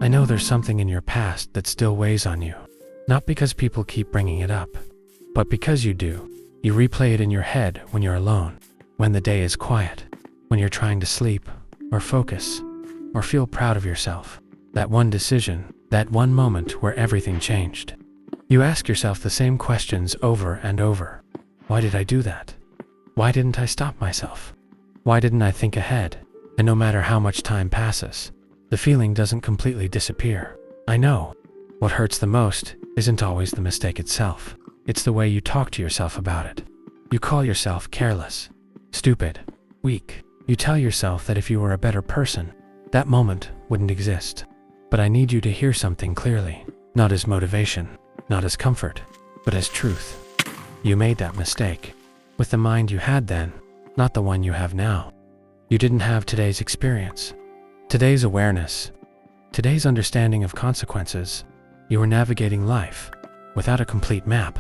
I know there's something in your past that still weighs on you. Not because people keep bringing it up, but because you do. You replay it in your head when you're alone, when the day is quiet, when you're trying to sleep, or focus, or feel proud of yourself. That one decision, that one moment where everything changed. You ask yourself the same questions over and over. Why did I do that? Why didn't I stop myself? Why didn't I think ahead? And no matter how much time passes, the feeling doesn't completely disappear. I know. What hurts the most isn't always the mistake itself. It's the way you talk to yourself about it. You call yourself careless, stupid, weak. You tell yourself that if you were a better person, that moment wouldn't exist. But I need you to hear something clearly, not as motivation, not as comfort, but as truth. You made that mistake with the mind you had then, not the one you have now. You didn't have today's experience, today's awareness, today's understanding of consequences. You were navigating life without a complete map.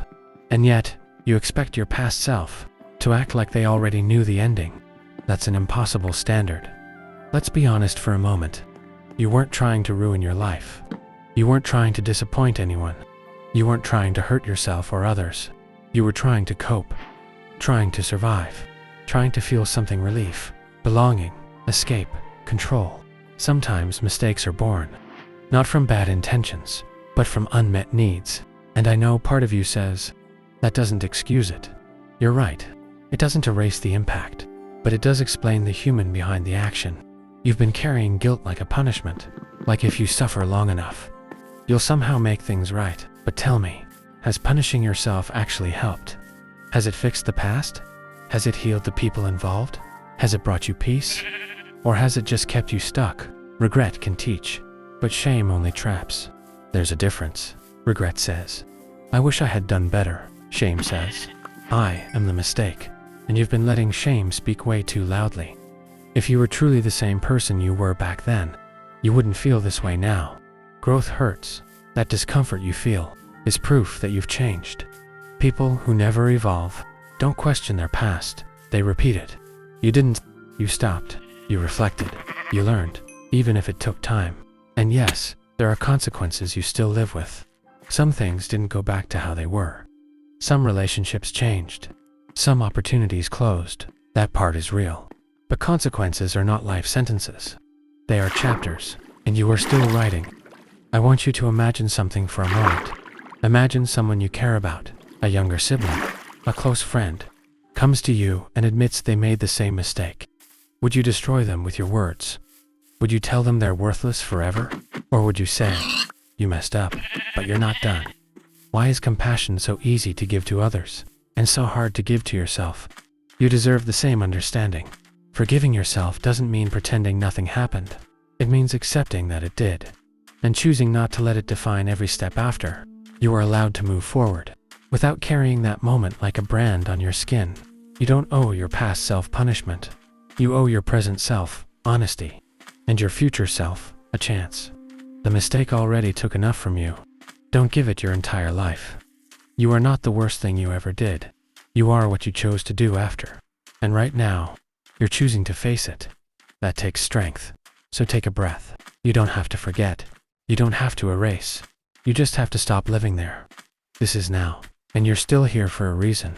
And yet, you expect your past self to act like they already knew the ending. That's an impossible standard. Let's be honest for a moment. You weren't trying to ruin your life. You weren't trying to disappoint anyone. You weren't trying to hurt yourself or others. You were trying to cope, trying to survive, trying to feel something: relief, belonging, escape, control. Sometimes mistakes are born, not from bad intentions, but from unmet needs. And I know part of you says, that doesn't excuse it. You're right. It doesn't erase the impact, but it does explain the human behind the action. You've been carrying guilt like a punishment, like if you suffer long enough, you'll somehow make things right. But tell me, has punishing yourself actually helped? Has it fixed the past? Has it healed the people involved? Has it brought you peace? Or has it just kept you stuck? Regret can teach, but shame only traps. There's a difference. Regret says, I wish I had done better. Shame says, I am the mistake. And you've been letting shame speak way too loudly. If you were truly the same person you were back then, you wouldn't feel this way now. Growth hurts. That discomfort you feel is proof that you've changed. People who never evolve don't question their past, they repeat it. You didn't. You stopped. You reflected. You learned, even if it took time. And yes, there are consequences you still live with. Some things didn't go back to how they were. Some relationships changed. Some opportunities closed. That part is real. But consequences are not life sentences. They are chapters, and you are still writing. I want you to imagine something for a moment. Imagine someone you care about, a younger sibling, a close friend, comes to you and admits they made the same mistake. Would you destroy them with your words? Would you tell them they're worthless forever? Or would you say, you messed up, but you're not done? Why is compassion so easy to give to others, and so hard to give to yourself? You deserve the same understanding. Forgiving yourself doesn't mean pretending nothing happened. It means accepting that it did, and choosing not to let it define every step after. You are allowed to move forward, without carrying that moment like a brand on your skin. You don't owe your past self punishment. You owe your present self honesty, and your future self a chance. The mistake already took enough from you. Don't give it your entire life. You are not the worst thing you ever did. You are what you chose to do after. And right now, you're choosing to face it. That takes strength. So take a breath. You don't have to forget. You don't have to erase. You just have to stop living there. This is now, and you're still here for a reason.